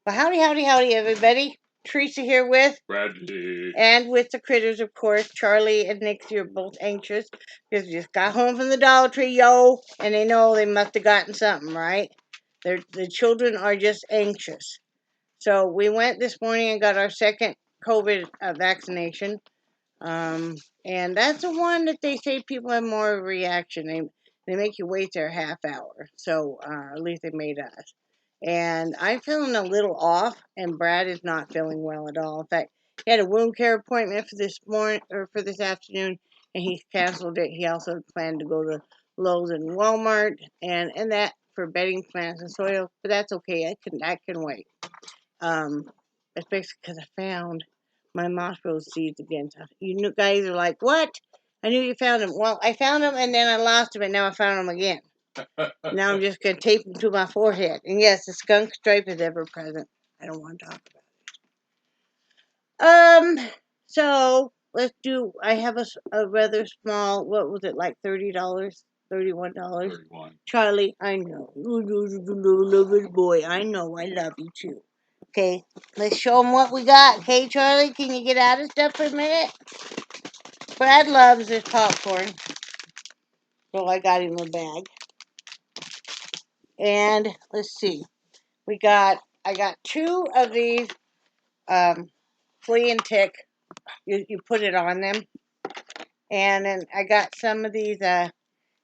Well, howdy, howdy, howdy, everybody. Teresa here with Bradley. and with the critters, of course. Charlie and Nixie are both anxious because we just got home from the Dollar Tree, yo, and they know they must have gotten something, right? The children are just anxious. So we went this morning and got our second COVID vaccination. Um, and that's the one that they say people have more of a reaction. They make you wait there a half hour. So at least they made us. And I'm feeling a little off, and Brad is not feeling well at all. In fact, he had a wound care appointment for this morning or for this afternoon, and he canceled it. He also planned to go to Lowe's and Walmart and that for bedding plants and soil, but that's okay. I can wait. Um, Especially because I found my moss rose seeds again. So you guys are like, what? I knew you found them. Well, I found them and then I lost them and now I found them again. Now I'm just going to tape them to my forehead. And yes, the skunk stripe is ever present. I don't want to talk about it. So let's do, I have a rather small, what was it, like $30? $31? 31. Charlie, I know. Little boy, I know. I love you too. Okay, let's show them what we got. Okay, Charlie, can you get out of stuff for a minute? Brad loves this popcorn, so I got him a bag. And let's see, I got two of these flea and tick. You put it on them, and then I got some of these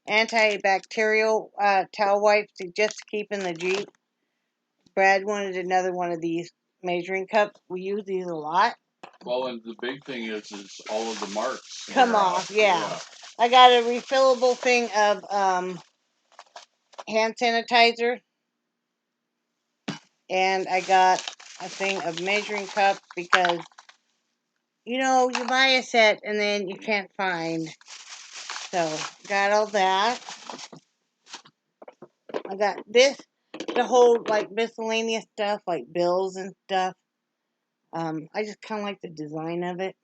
antibacterial towel wipes to just keep in the Jeep. Brad wanted another one of these measuring cups. We use these a lot. Well, and the big thing is all of the marks Come wear off, yeah. Yeah. I got a refillable thing of hand sanitizer, and I got a thing of measuring cups because you buy a set and then you can't find. So got all that. I got this to hold like miscellaneous stuff like bills and stuff. I just kind of like the design of it,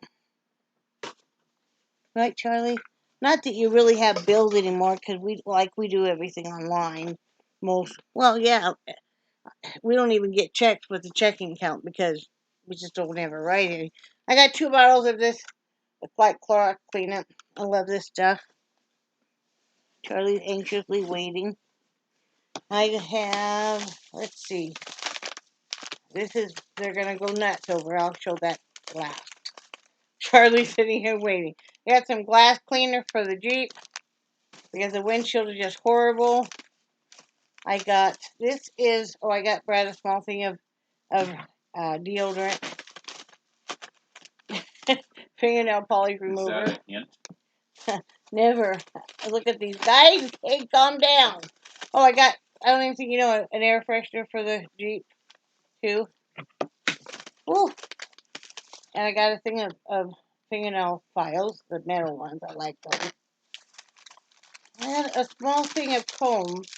right, Charlie? Not that you really have bills anymore because we do everything online. Well, yeah, we don't even get checks with the checking account because we just don't ever write any. I got 2 bottles of this white Clorox cleanup. I love this stuff. Charlie's anxiously waiting. I have, let's see, they're gonna go nuts over. I'll show that last. Charlie's sitting here waiting. I got some glass cleaner for the Jeep because the windshield is just horrible. I got, I got Brad a small thing of deodorant. Fingernail polish remover. Is that a hint? Never. Look at these guys. Hey, calm down. Oh, I don't even think you know, an air freshener for the Jeep, too. Woo. And I got a thing of fingernail files, the metal ones. I like those. I had a small thing of combs,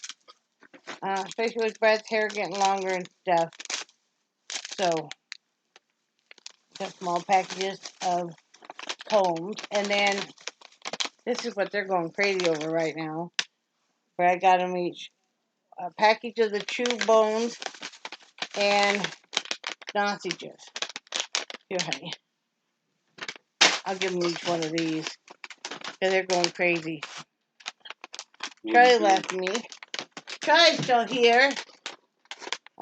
especially with Brad's hair getting longer and stuff. So, got small packages of combs. And then, this is what they're going crazy over right now. Brad got them each a package of the chew bones and sausages. Here, honey. I'll give them each one of these because they're going crazy. Charlie left me. Charlie's still here.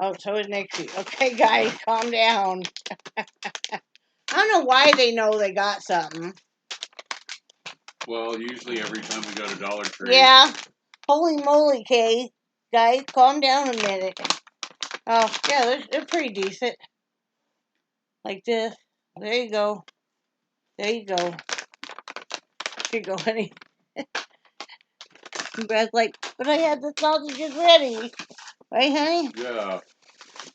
Oh, so is Nixie. Okay, guys, calm down. I don't know why they know they got something. Well, usually every time we go to Dollar Tree. Yeah. Holy moly, Kay. Guys, calm down a minute. Oh, yeah, they're pretty decent. Like this. There you go. There you go. Here you go, honey. And Brad's like, but I had the sausages ready. Right, honey? Yeah.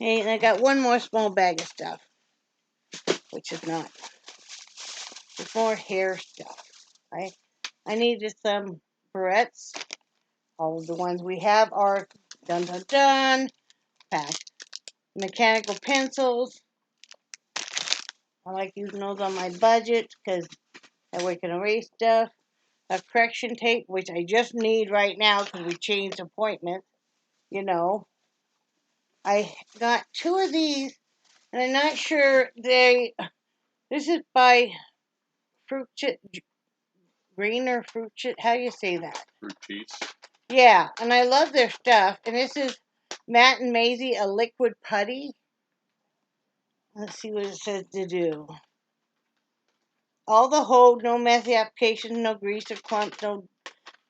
And I got one more small bag of stuff. Which is not. It's more hair stuff. Right? I needed some barrettes. All of the ones we have are dun dun dun. Packed. Mechanical pencils. I like using those on my budget because that way I can erase stuff. A correction tape, which I just need right now because we changed appointments. You know. I got 2 of these, and I'm not sure they. This is by Fruit Green or Fruit. How do you say that? Fruit cheese. Yeah, and I love their stuff. And this is Matt and Maisie, a liquid putty. Let's see what it says to do. All the hold, no messy applications, no grease or clumps, no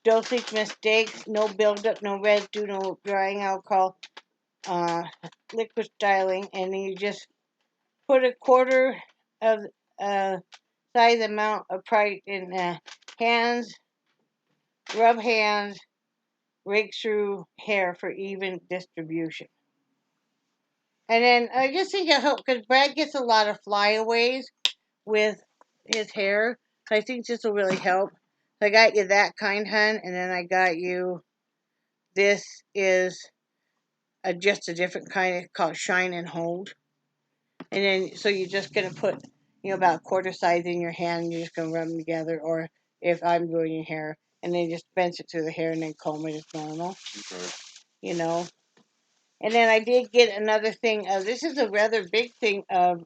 dosage mistakes, no buildup, no residue, no drying alcohol, liquid styling, and then you just put a quarter of size amount of product in hands, rub hands, rake through hair for even distribution. And then I just think it helps because Brad gets a lot of flyaways with his hair. So I think this will really help. So I got you that kind, hun, and then I got you. This is just a different kind called Shine and Hold. And then so you're just gonna put about a quarter size in your hand, and you're just gonna rub them together. Or if I'm doing your hair, and then just bench it through the hair and then comb it as normal. Okay. You know. And then I did get another thing. This is a rather big thing of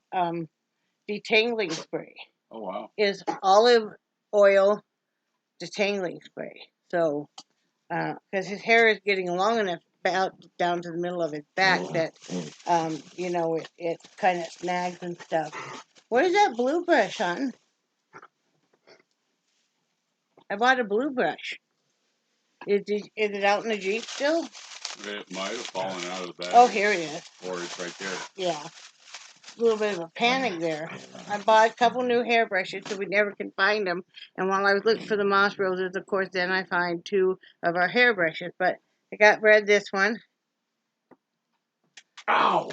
detangling spray. Oh wow. Is olive oil detangling spray. So, because his hair is getting long enough out down to the middle of his back that, it kind of snags and stuff. Where's that blue brush, hon? I bought a blue brush. Is it out in the Jeep still? It might have fallen out of the bag. Oh, here it is. Or it's right there. Yeah. A little bit of a panic there. I bought a couple new hairbrushes so we never can find them. And while I was looking for the moss roses, of course, then I find 2 of our hairbrushes. But I got Brad this one. Ow!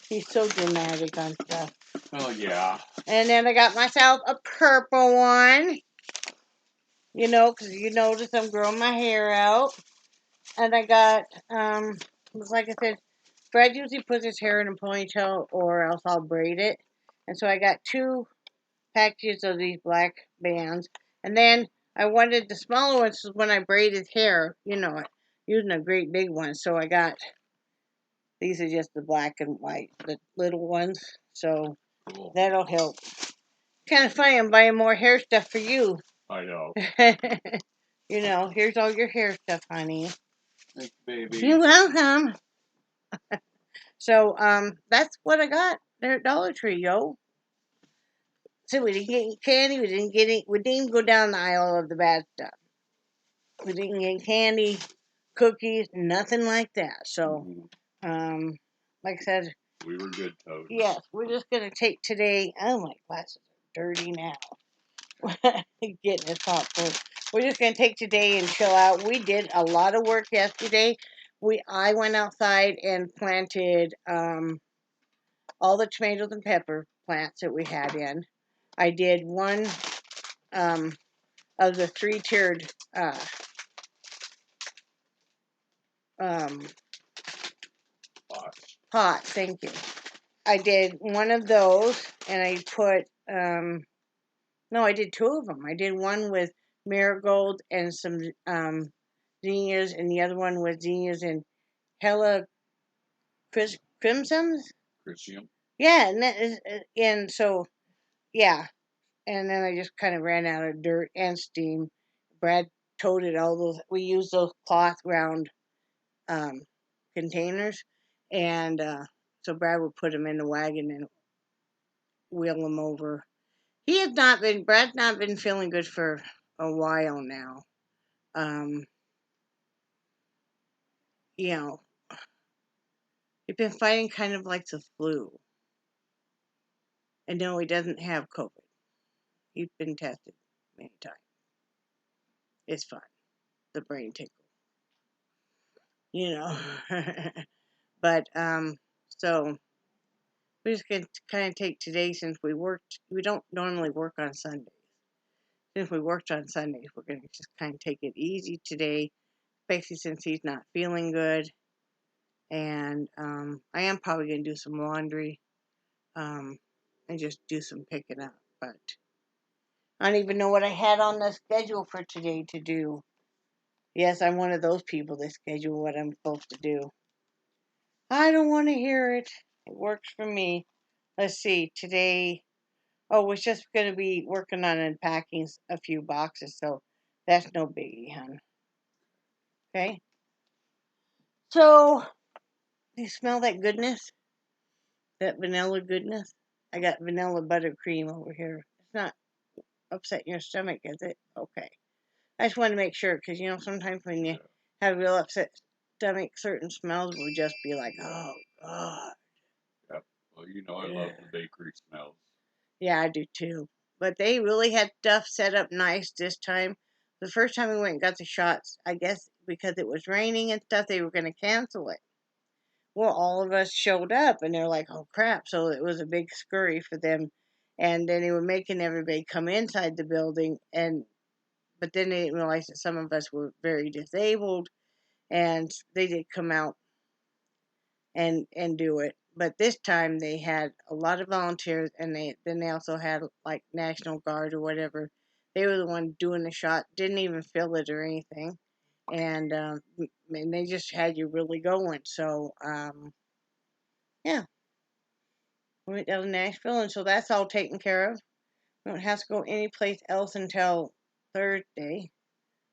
He's so dramatic on stuff. Oh yeah. And then I got myself a purple one. Because you notice I'm growing my hair out. And I got, like I said, Brad usually puts his hair in a ponytail or else I'll braid it. And so I got 2 packages of these black bands. And then I wanted the smaller ones when I braided hair, using a great big one. So I got, these are just the black and white, the little ones. So Cool. that'll help. Kind of funny, I'm buying more hair stuff for you. I know. Here's all your hair stuff, honey. Thanks, baby. You're welcome. So, that's what I got there at Dollar Tree, yo. So we didn't get any candy, we didn't go down the aisle of the bad stuff. We didn't get candy, cookies, nothing like that. So, like I said, we were good, Toad. Yes, we're just gonna take today. Oh, my glasses are dirty now. Getting this hot food. We're just gonna take today and chill out. We did a lot of work yesterday. I went outside and planted all the tomatoes and pepper plants that we had in. I did one of the 3-tiered pot. Thank you. I did one of those, and I put no, I did 2 of them. I did one with marigold and some zinnias, and the other one with zinnias and hella crimsons. Christian. Yeah, and so yeah, and then I just kind of ran out of dirt and steam. Brad toted all those. We used those cloth round containers, and so Brad would put them in the wagon and wheel them over. Brad's not been feeling good for a while now. He's been fighting kind of like the flu. And no, he doesn't have COVID. He's been tested many times. It's fun. The brain tickle. But, so we're just going to kind of take today since we don't normally work on Sundays. Since we worked on Sundays, we're going to just kind of take it easy today, especially since he's not feeling good. And I am probably going to do some laundry and just do some picking up. But I don't even know what I had on the schedule for today to do. Yes, I'm one of those people that schedule what I'm supposed to do. I don't want to hear it. It works for me. Let's see. Today, oh, we're just going to be working on unpacking a few boxes, so that's no biggie, hon. Okay? So, you smell that goodness? That vanilla goodness? I got vanilla buttercream over here. It's not upsetting your stomach, is it? Okay. I just want to make sure, because, sometimes when you have real upset stomach, certain smells will just be like, oh, God. Yep. Well, I love the bakery smells. Yeah, I do too. But they really had stuff set up nice this time. The first time we went and got the shots, I guess because it was raining and stuff, they were going to cancel it. Well, all of us showed up and they're like, oh crap. So it was a big scurry for them. And then they were making everybody come inside the building. But then they didn't realize that some of us were very disabled and they did come out and do it. But this time they had a lot of volunteers, and they also had like National Guard or whatever. They were the one doing the shot, didn't even feel it or anything, and they just had you really going. So yeah, we went down to Nashville, and so that's all taken care of. We don't have to go anyplace else until Thursday.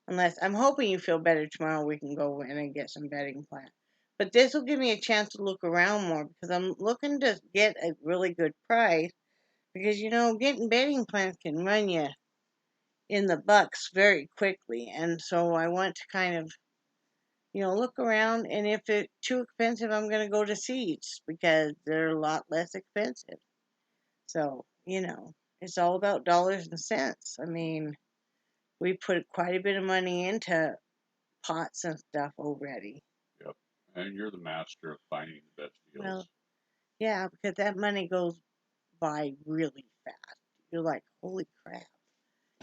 Unless I'm hoping you feel better tomorrow, we can go in and get some bedding plant. But this will give me a chance to look around more because I'm looking to get a really good price. Because getting bedding plants can run you in the bucks very quickly, and so I want to kind of look around. And if it's too expensive, I'm going to go to seeds because they're a lot less expensive. So it's all about dollars and cents. I mean, we put quite a bit of money into pots and stuff already. Yep. And you're the master of finding the best deals. Well, yeah, because that money goes by really fast. You're like, holy crap,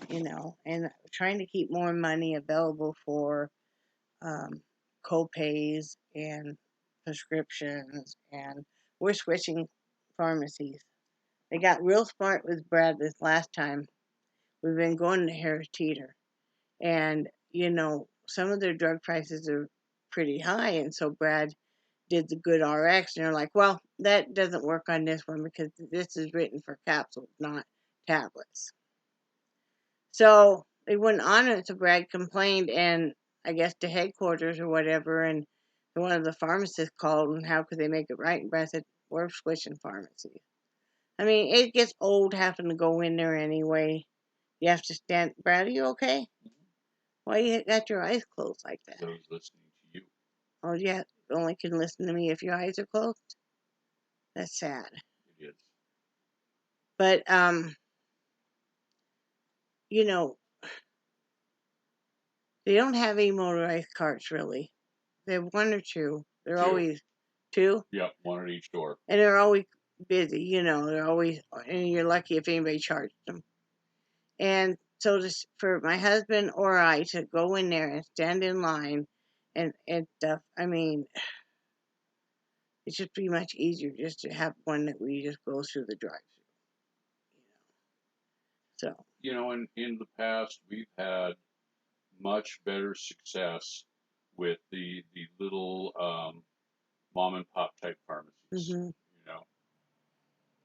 and trying to keep more money available for co-pays and prescriptions, and we're switching pharmacies. They got real smart with Brad this last time. We've been going to Harris Teeter, and some of their drug prices are pretty high, and so Brad did the good RX, and they're like, well, that doesn't work on this one because this is written for capsules, not tablets. So they wouldn't honor it, so Brad complained, and I guess to headquarters or whatever, and one of the pharmacists called, and how could they make it right? And Brad said, we're switching pharmacies. I mean, it gets old having to go in there anyway. You have to stand. Brad, are you okay? Why you got your eyes closed like that? I was listening to you. Oh, yeah, only can listen to me if your eyes are closed? That's sad. It is. But, you know, they don't have any motorized carts, really. They have one or two. They're Two. always two, Yep, one at each door. and they're always busy, they're always, and you're lucky if anybody charges them. And so just for my husband or I to go in there and stand in line and stuff, I mean, it should be much easier just to have one that we just go through the drive-through. So. In the past, we've had much better success with the little mom and pop type pharmacies. Mm-hmm.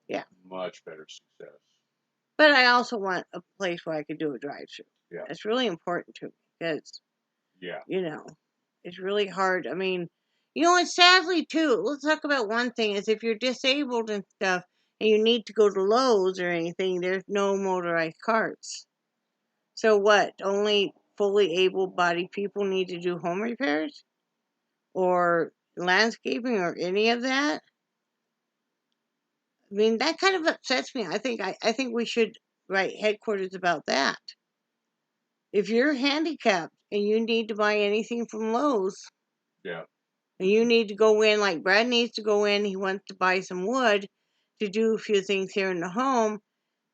Yeah. Much better success. But I also want a place where I could do a drive-through. Yeah. It's really important to me because, it's really hard. I mean, and sadly too, let's talk about one thing is if you're disabled and stuff and you need to go to Lowe's or anything, there's no motorized carts. So what? Only fully able-bodied people need to do home repairs? Or landscaping or any of that? I mean, that kind of upsets me. I think we should write headquarters about that. If you're handicapped and you need to buy anything from Lowe's, yeah, and you need to go in, like Brad needs to go in, he wants to buy some wood to do a few things here in the home.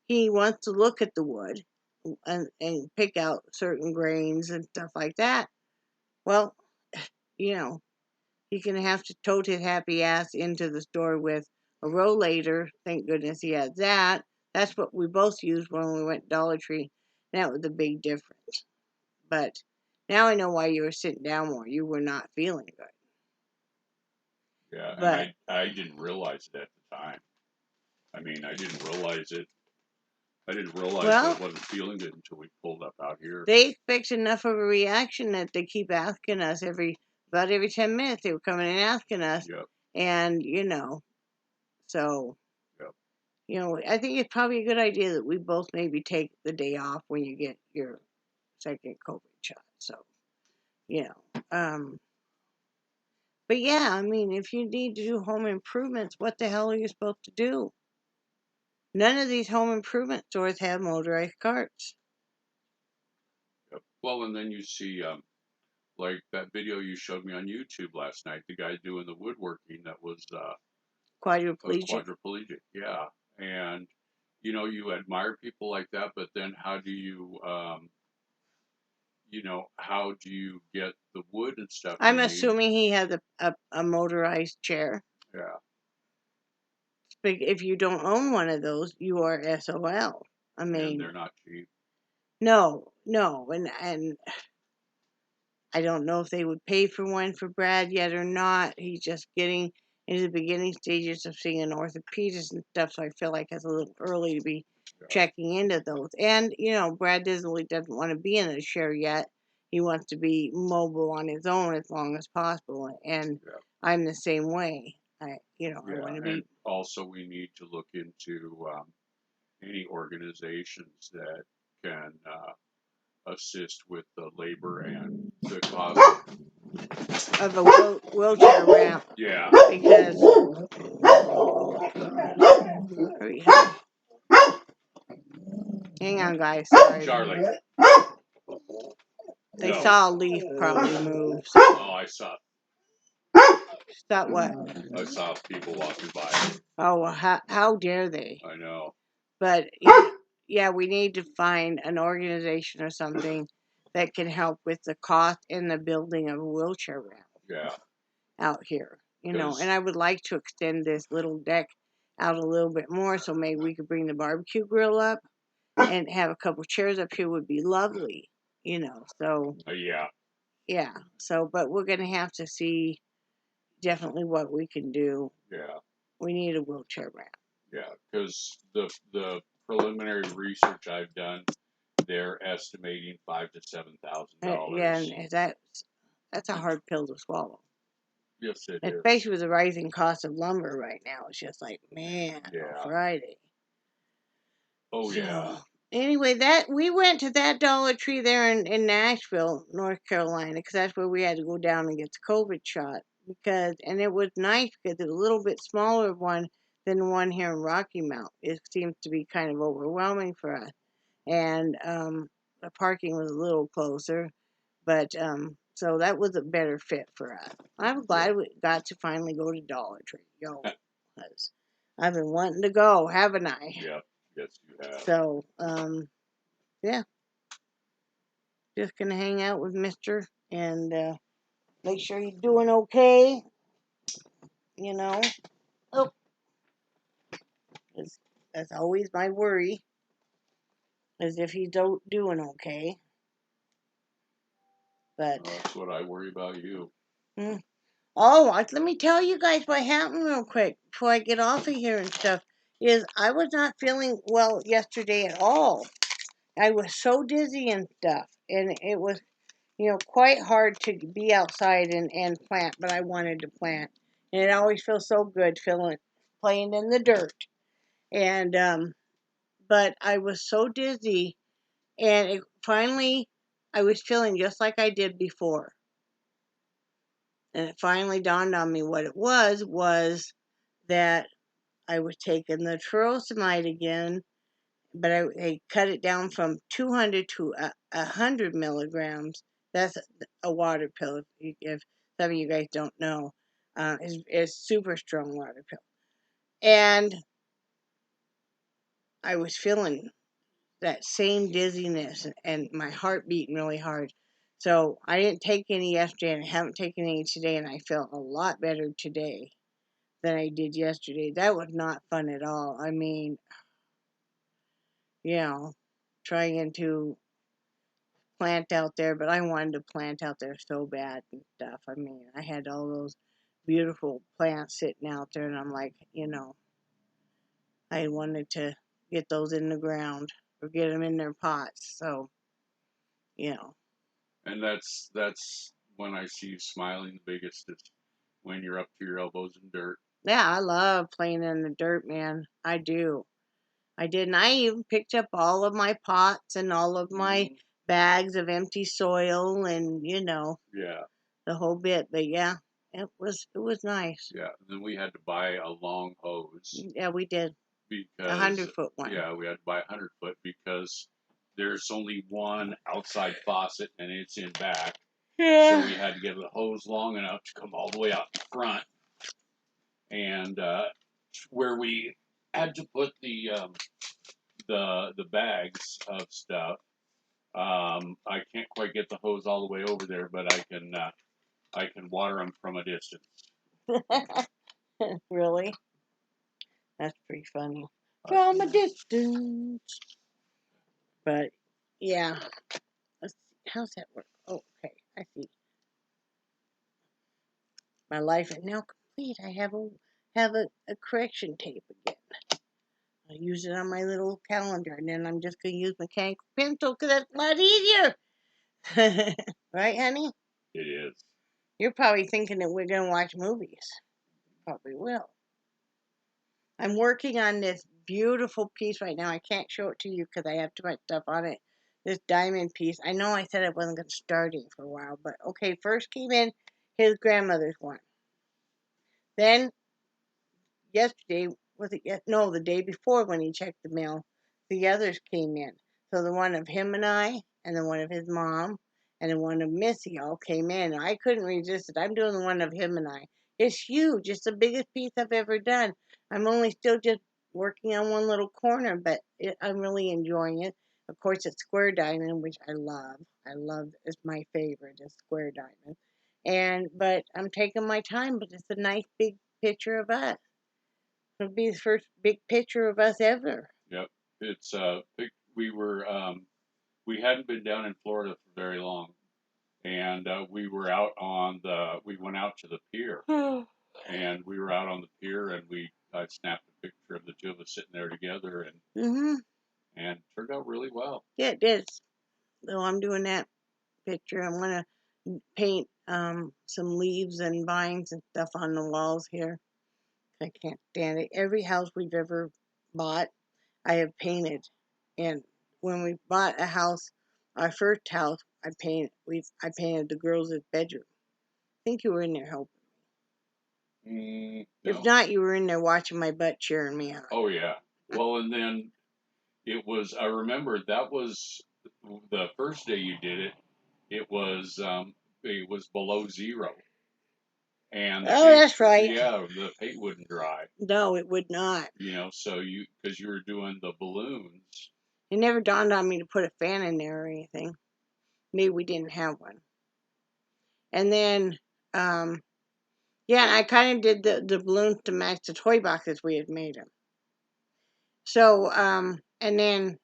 He wants to look at the wood and pick out certain grains and stuff like that. Well, he's going to have to tote his happy ass into the store with a rollator. Thank goodness he has that. That's what we both used when we went to Dollar Tree. And that was a big difference. But Now I know why you were sitting down more. You were not feeling good. Yeah, But and I didn't realize it at the time. I mean, I didn't realize it. I didn't realize I well, wasn't feeling good until we pulled up out here. they expect enough of a reaction that they keep asking us about every 10 minutes. They were coming and asking us, Yep. and so Yep. I think it's probably a good idea that we both maybe take the day off when you get your second COVID shot. So but yeah, I mean, if you need to do home improvements, what the hell are you supposed to do? None of these home improvement stores have motorized carts. Yep. Well, and then you see, like that video you showed me on YouTube last night, the guy doing the woodworking that was Quadriplegic. quadriplegic. Yeah, and you admire people like that, but then how do you, how do you get the wood and stuff I'm you need? assuming he has a motorized chair. Yeah. But if you don't own one of those, you are SOL. I mean, and they're not cheap. no, and I don't know if they would pay for one for Brad yet or not. He's just getting into the beginning stages of seeing an orthopedist and stuff, so I feel like it's a little early to be checking into those. And, Brad doesn't want to be in a chair yet. He wants to be mobile on his own as long as possible. And I'm the same way. I want to be. And also, we need to look into any organizations that can assist with the labor and the cost of a wheelchair ramp. Yeah. Because hang on, guys. Sorry. Charlie. They saw a leaf probably move. So. Oh, I saw. Saw what? I saw people walking by. Oh, well, how dare they? I know. But yeah, we need to find an organization or something that can help with the cost and the building of a wheelchair ramp. Yeah. Out here, and I would like to extend this little deck out a little bit more, so maybe we could bring the barbecue grill up and have a couple chairs up here would be lovely, so. Yeah. So, but we're going to have to see definitely what we can do. Yeah. We need a wheelchair ramp. Yeah, because the preliminary research I've done, they're estimating $5,000 to $7,000. Yeah, and that's a hard pill to swallow. Yes, it is. is. Especially with the rising cost of lumber right now. It's just like, man, Friday. Oh, yeah. Anyway, we went to that Dollar Tree there in Nashville, North Carolina, because that's where we had to go down and get the COVID shot. And it was nice because it's a little bit smaller one than the one here in Rocky Mount. It seems to be kind of overwhelming for us. And the parking was a little closer, but so that was a better fit for us. I'm glad we got to finally go to Dollar Tree, because I've been wanting to go, haven't I? Yep. Yes, you have. So, yeah. Just gonna hang out with Mister and make sure he's doing okay. Oh, that's always my worry, as if he's doing okay. But that's what I worry about you. Oh, let me tell you guys what happened real quick before I get off of here and stuff. Is I was not feeling well yesterday at all. I was so dizzy and stuff, and it was, quite hard to be outside and plant, but I wanted to plant, and it always feels so good playing in the dirt, and but I was so dizzy, and finally I was feeling just like I did before. And it finally dawned on me what it was that I was taking the furosemide again, but I cut it down from 200 to 100 milligrams. That's a water pill, if some of you guys don't know. It's super strong water pill. And I was feeling that same dizziness and my heart beating really hard. So I didn't take any yesterday and I haven't taken any today, and I felt a lot better today than I did yesterday. That was not fun at all. I mean, trying to plant out there, but I wanted to plant out there so bad and stuff. I mean, I had all those beautiful plants sitting out there, and I'm like, I wanted to get those in the ground or get them in their pots. So, And that's when I see you smiling the biggest is when you're up to your elbows in dirt. Yeah, I love playing in the dirt, man. I do. I did, and I even picked up all of my pots and all of my bags of empty soil, and Yeah. the whole bit. But yeah, it was nice. Yeah. And then we had to buy a long hose. Yeah, we did. Because 100-foot one. Yeah, we had to buy 100-foot because there's only one outside faucet and it's in back. Yeah. So we had to get the hose long enough to come all the way out in front, and where we had to put the bags of stuff. I can't quite get the hose all the way over there, but I can water them from a distance. Really? That's pretty funny. From a distance. But yeah, let's see. How's that work? Oh, okay, I see. My life is now complete. I have a correction tape again. I use it on my little calendar, and then I'm just gonna use mechanical pencil because that's a lot easier. Right, honey? It is. You're probably thinking that we're gonna watch movies. Probably will. I'm working on this beautiful piece right now. I can't show it to you because I have too much stuff on it. This diamond piece. I know I said I wasn't going to start it for a while, but okay, first came in his grandmother's one. Then yesterday, was it no, the day before when he checked the mail, the others came in. So the one of him and I, and the one of his mom, and the one of Missy all came in. I couldn't resist it. I'm doing the one of him and I. It's huge. It's the biggest piece I've ever done. I'm only still just working on one little corner, but I'm really enjoying it. Of course, it's square diamond, which I love. I love, it's my favorite, is square diamond. But I'm taking my time, but it's a nice big picture of us. It'll be the first big picture of us ever. Yep. It's we hadn't been down in Florida for very long, and we went out to the pier, and we were out on the pier, and I snapped a picture of the two of us sitting there together, and it turned out really well. Yeah, it did. So I'm doing that picture. I'm gonna paint some leaves and vines and stuff on the walls here. I can't stand it. Every house we've ever bought, I have painted. And when we bought a house, our first house, I painted the girls' bedroom. I think you were in there helping. No. If not, you were in there watching my butt cheering me on. Oh yeah. Well, and then I remember that was the first day you did it. It was below zero. And that's right. Yeah, the paint wouldn't dry. No, it would not. So because you were doing the balloons. It never dawned on me to put a fan in there or anything. Maybe we didn't have one. And then, yeah, I kind of did the balloons to match the toy boxes we had made them. So, and then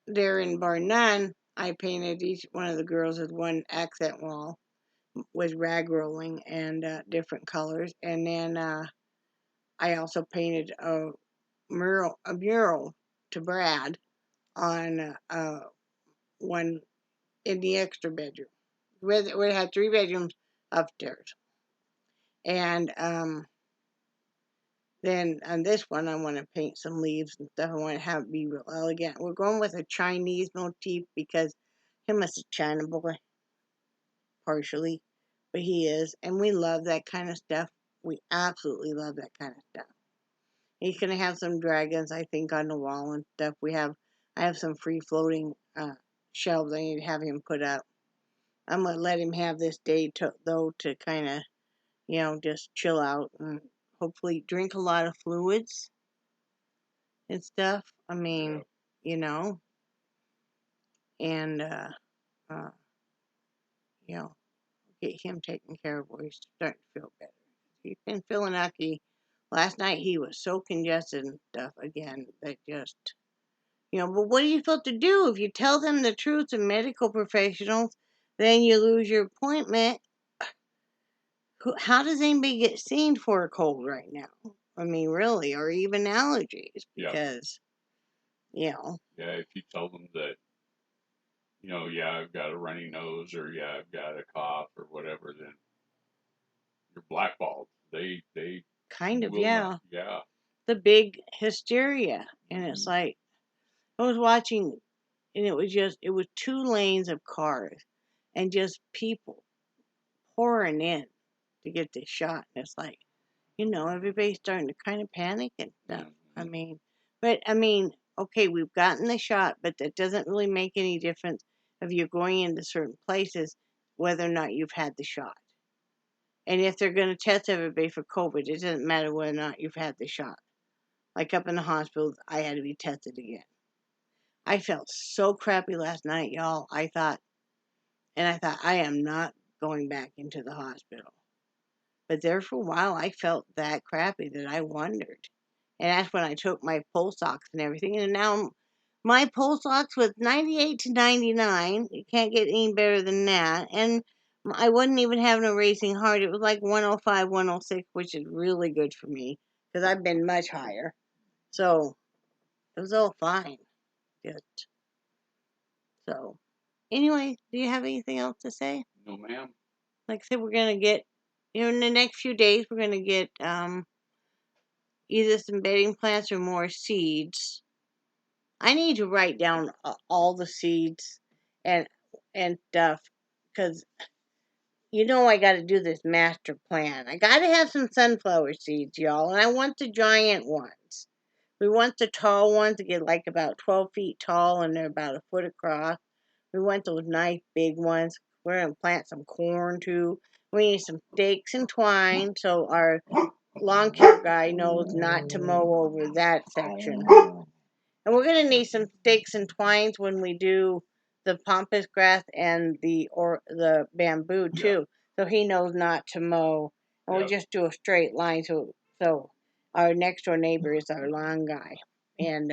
there in bar none, I painted each one of the girls with one accent wall with rag rolling and different colors. And then I also painted a mural to Brad on one in the extra bedroom. We had 3 bedrooms upstairs. And then on this one, I want to paint some leaves and stuff. I want to have it be real elegant. We're going with a Chinese motif because him is a China boy, partially, but he is, and we love that kind of stuff. We absolutely love that kind of stuff. He's gonna have some dragons, I think, on the wall and stuff. I have some free floating shelves I need to have him put up. I'm gonna let him have this day to kind of, just chill out and hopefully drink a lot of fluids and stuff. I mean, and get him taken care of where he's starting to feel better. He's been feeling lucky. Last night he was so congested and stuff again that just But what are you supposed to do? If you tell them the truth to medical professionals, then you lose your appointment. How does anybody get seen for a cold right now? I mean, really, or even allergies, because, Yeah, if you tell them that, yeah, I've got a runny nose, or yeah, I've got a cough, or whatever, then you're blackballed. They kind of, will yeah. not. Yeah. The big hysteria. And it's Mhm. like, I was watching, and it was 2 lanes of cars and just people pouring in to get this shot. And it's like, everybody's starting to kind of panic and stuff. Mhm. I mean, okay, we've gotten the shot, but that doesn't really make any difference if you're going into certain places, whether or not you've had the shot. And if they're going to test everybody for COVID, it doesn't matter whether or not you've had the shot. Like up in the hospital, I had to be tested again. I felt so crappy last night, y'all. I thought, I am not going back into the hospital. But there for a while, I felt that crappy that I wondered. And that's when I took my pulse ox and everything. And now my pulse ox was 98 to 99. You can't get any better than that. And I wasn't even having a racing heart. It was like 105, 106, which is really good for me because I've been much higher. So it was all fine. Just so. Anyway, do you have anything else to say? No, ma'am. Like I said, we're gonna get, in the next few days, we're gonna get either some bedding plants or more seeds. I need to write down all the seeds and stuff because I got to do this master plan. I got to have some sunflower seeds, y'all, and I want the giant ones. We want the tall ones to get like about 12 feet tall and they're about a foot across. We want those nice big ones. We're going to plant some corn too. We need some stakes and twine so our lawn care guy knows not to mow over that section. And we're going to need some stakes and twines when we do the pampas grass and the bamboo too. So he knows not to mow. And we'll just do a straight line so our next door neighbor is our lawn guy. And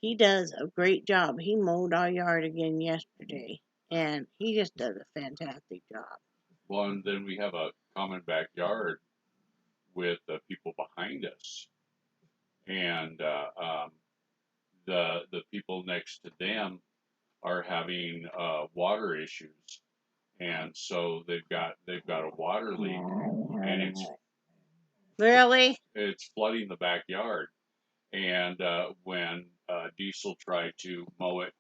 he does a great job. He mowed our yard again yesterday. And he just does a fantastic job. Well, and then we have a common backyard with the people behind us, and the people next to them are having water issues, and so they've got a water leak, and Really? it's flooding the backyard. And when Diesel tried to mow it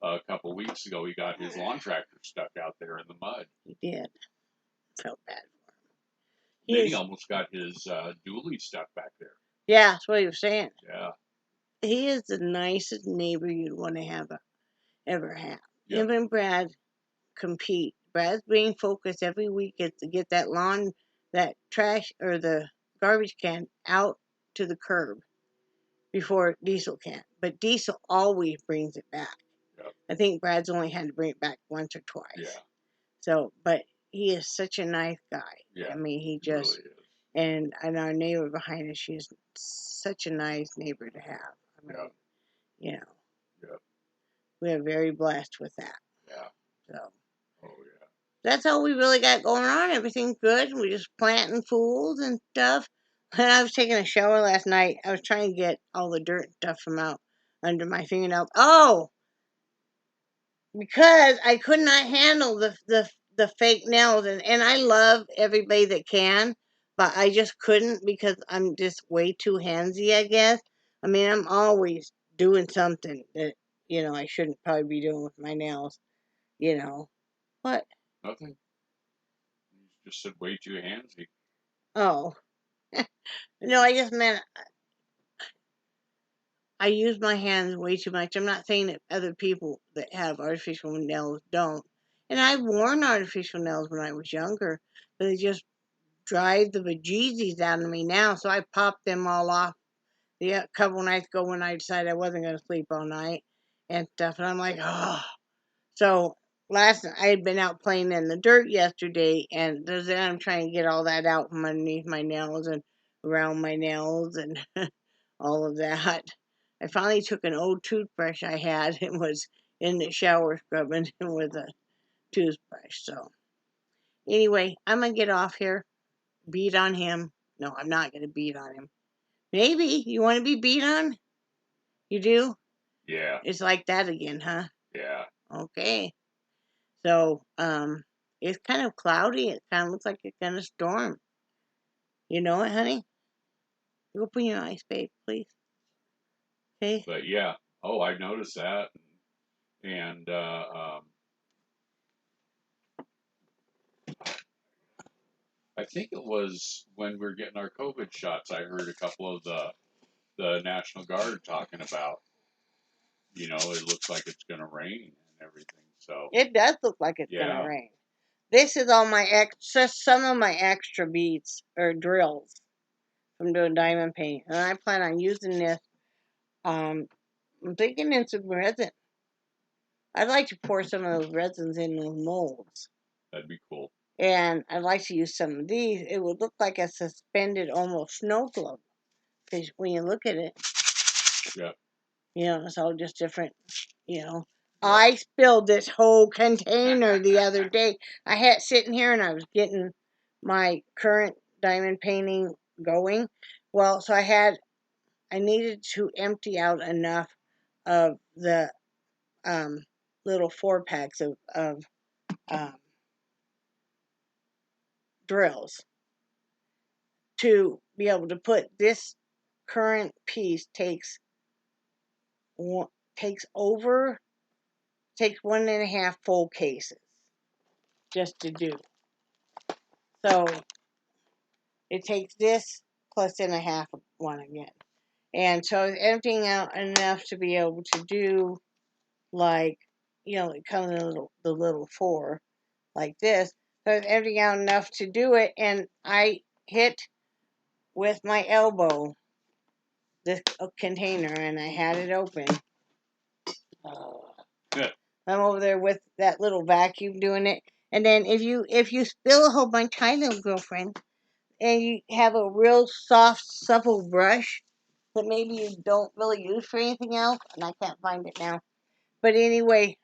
a couple weeks ago, he got his lawn tractor stuck out there in the mud. He did. Felt bad for him. Then he almost got his dually stuck back there. Yeah, that's what he was saying. Yeah. He is the nicest neighbor you'd want to ever have. Yep. Him and Brad compete. Brad's main focus every week is to get that trash or the garbage can out to the curb before Diesel can. But Diesel always brings it back. Yep. I think Brad's only had to bring it back once or twice. Yeah. So, but he is such a nice guy. Yeah. I mean, he just really is. And our neighbor behind us, she's such a nice neighbor to have. I mean, Yep. We are very blessed with that. Yeah. So. Oh yeah. That's all we really got going on. Everything's good. We're just planting fools and stuff. And I was taking a shower last night. I was trying to get all the dirt and stuff from out under my fingernails. Oh, because I could not handle the fake nails, and I love everybody that can, but I just couldn't because I'm just way too handsy, I guess. I mean, I'm always doing something that I shouldn't probably be doing with my nails. What? Nothing. You just said way too handsy. Oh. No, I just meant I use my hands way too much. I'm not saying that other people that have artificial nails don't. And I've worn artificial nails when I was younger, but they just drive the bejesus out of me now. So I popped them all off a couple nights ago when I decided I wasn't going to sleep all night and stuff. And I'm like, oh. So last night I had been out playing in the dirt yesterday, and then I'm trying to get all that out from underneath my nails and around my nails and all of that. I finally took an old toothbrush I had and was in the shower scrubbing him with a toothbrush. So anyway, I'm gonna get off here. Beat on him. No, I'm not gonna beat on him. Maybe you want to be beat on? You do? Yeah. It's like that again, huh? Yeah. Okay. So, it's kind of cloudy. It kind of looks like it's gonna storm. You know it, honey? You open your eyes, babe, please. Okay. But yeah. Oh, I noticed that. And I think it was when we were getting our COVID shots, I heard a couple of the National Guard talking about, you know, it looks like it's going to rain and everything. So It does look like it's gonna yeah, rain. This is all my some of my extra beads or drills from doing diamond paint, and I plan on using this. I'm thinking in some resin. I'd like to pour some of those resins in those molds. that'd be cool. And I'd like to use some of these. It would look like a suspended almost snow globe. Because when you look at it, Yeah. you know, it's all just different, you know. Yeah. I spilled this whole container the other day. I had it sitting here and I was getting my current diamond painting going. Well, so I needed to empty out enough of the little 4-packs of um, drills to be able to put this current piece takes 1.5 full cases just to do. So it takes this plus in a half of one again. And so it's emptying out enough to be able to do like, you know, it comes in the little 4 like this. So it's emptying out enough to do it, and I hit with my elbow this container and I had it open. Yeah. I'm over there with that little vacuum doing it. And then if you spill a whole bunch, hi little girlfriend, and you have a real soft, supple brush that maybe you don't really use for anything else, and I can't find it now. But anyway,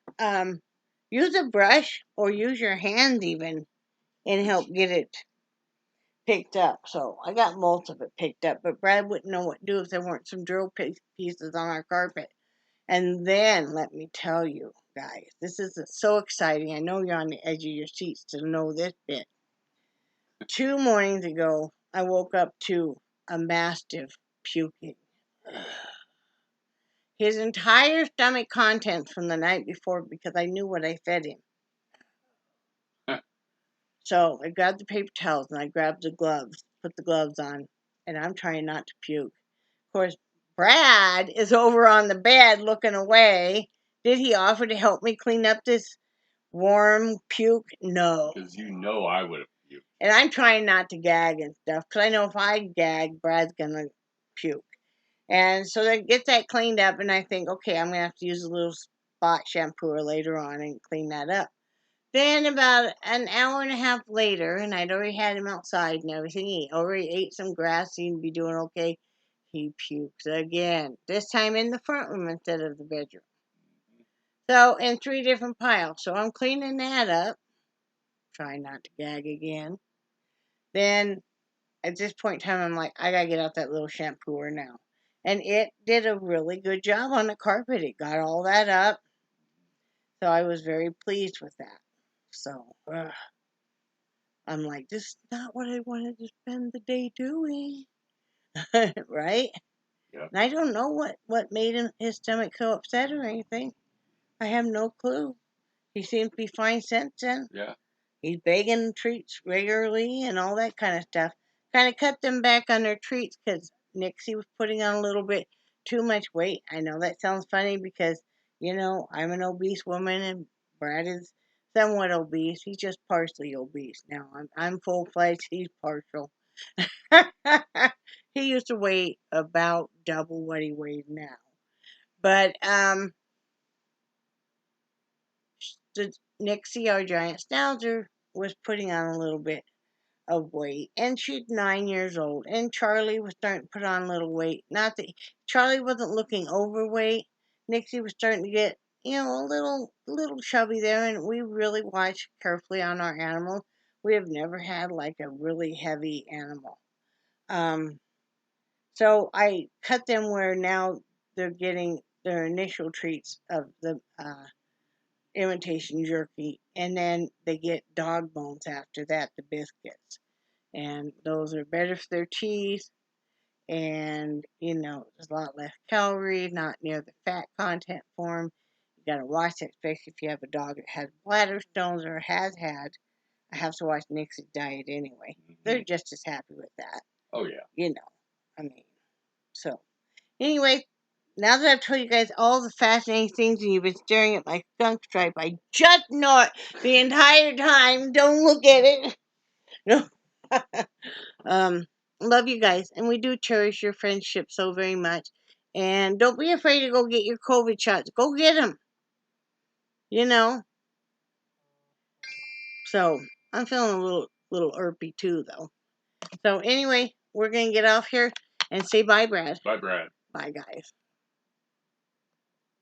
use a brush or use your hands even and help get it picked up. So I got most of it picked up, but Brad wouldn't know what to do if there weren't some drill pieces on our carpet. And then let me tell you, guys, this is so exciting. I know you're on the edge of your seats to know this bit. 2 mornings ago, I woke up to a mastiff puking. His entire stomach contents from the night before because I knew what I fed him. So I grabbed the paper towels and I grabbed the gloves, put the gloves on, and I'm trying not to puke. Of course, Brad is over on the bed looking away. Did he offer to help me clean up this warm puke? No. Because you know I would have puked. And I'm trying not to gag and stuff because I know if I gag, Brad's going to puke. And so I get that cleaned up, and I think, okay, I'm going to have to use a little spot shampooer later on and clean that up. Then about an hour and a half later, and I'd already had him outside and everything, he already ate some grass, seemed to be doing okay. He pukes again, this time in the front room instead of the bedroom. So in 3 different piles. So I'm cleaning that up, trying not to gag again. Then at this point in time, I'm like, I gotta get out that little shampooer now. And it did a really good job on the carpet. It got all that up. So I was very pleased with that. So I'm like, this is not what I wanted to spend the day doing. Right? Yeah. And I don't know what made his stomach so upset or anything. I have no clue. He seems to be fine since then. Yeah. He's begging treats regularly and all that kind of stuff. Kind of cut them back on their treats because Nixie was putting on a little bit too much weight. I know that sounds funny because, you know, I'm an obese woman and Brad is somewhat obese. He's just partially obese now. I'm full-fledged. He's partial. He used to weigh about double what he weighs now. But the Nixie, our giant schnauzer, was putting on a little bit of weight, and she's 9 years old. And Charlie was starting to put on a little weight. Not that Charlie wasn't looking overweight. Nixie was starting to get, a little chubby there, and we really watch carefully on our animals. We have never had like a really heavy animal. So I cut them where now they're getting their initial treats of the imitation jerky, and then they get dog bones after that, the biscuits. And those are better for their teeth, and there's a lot less calories, not near the fat content for them. You gotta watch it, especially if you have a dog that has bladder stones or has had. I have to watch Nix's diet anyway. They're just as happy with that. Oh yeah. I mean, so anyway, now that I've told you guys all the fascinating things and you've been staring at my skunk stripe, I just know it the entire time. Don't look at it. No. Love you guys, and we do cherish your friendship so very much. And don't be afraid to go get your COVID shots. Go get them. You know. So I'm feeling a little irpy too, though. So anyway, we're gonna get off here and say bye, Brad. Bye, Brad. Bye, guys.